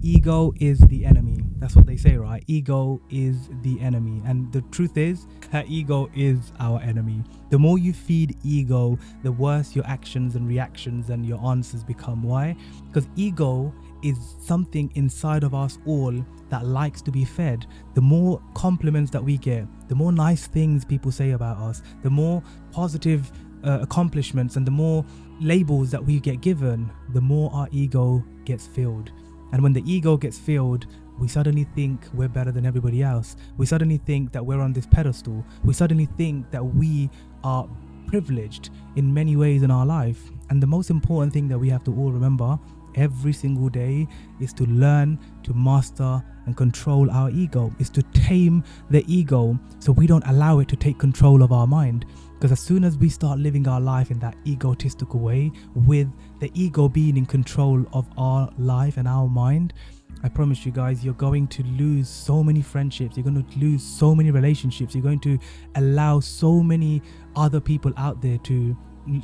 ego is the enemy. That's what they say, right? Ego is the enemy. And the truth is that ego is our enemy. The more you feed ego, the worse your actions and reactions and your answers become. Why? Because ego is something inside of us all that likes to be fed. The more compliments that we get, the more nice things people say about us, the more positive accomplishments and the more labels that we get given, the more our ego gets filled. And when the ego gets filled, we suddenly think we're better than everybody else. We suddenly think that we're on this pedestal. We suddenly think that we are privileged in many ways in our life. And the most important thing that we have to all remember every single day is to learn to master and control our ego, is to tame the ego so we don't allow it to take control of our mind. Because as soon as we start living our life in that egotistical way, with the ego being in control of our life and our mind, I promise you guys, you're going to lose so many friendships. You're going to lose so many relationships. You're going to allow so many other people out there to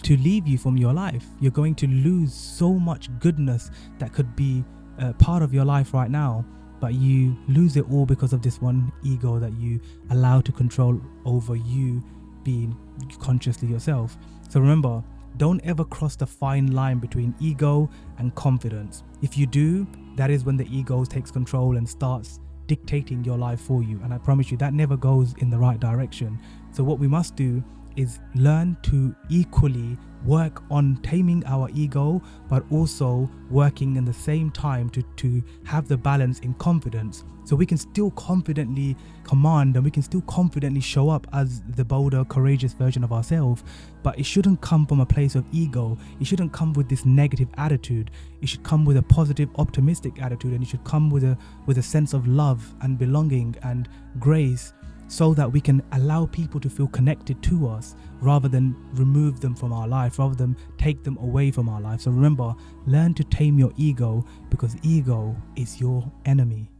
leave you from your life. You're going to lose so much goodness that could be part of your life right now, but you lose it all because of this one ego that you allow to control over you being consciously yourself. So remember, don't ever cross the fine line between ego and confidence. If you do, that is when the ego takes control and starts dictating your life for you. And I promise you that never goes in the right direction. So what we must do is learn to equally work on taming our ego, but also working in the same time to have the balance in confidence, so we can still confidently command and we can still confidently show up as the bolder, courageous version of ourselves. But it shouldn't come from a place of ego. It shouldn't come with this negative attitude. It should come with a positive, optimistic attitude, and it should come with a sense of love and belonging and grace, so that we can allow people to feel connected to us rather than remove them from our life, rather than take them away from our life. So remember, learn to tame your ego, because ego is your enemy.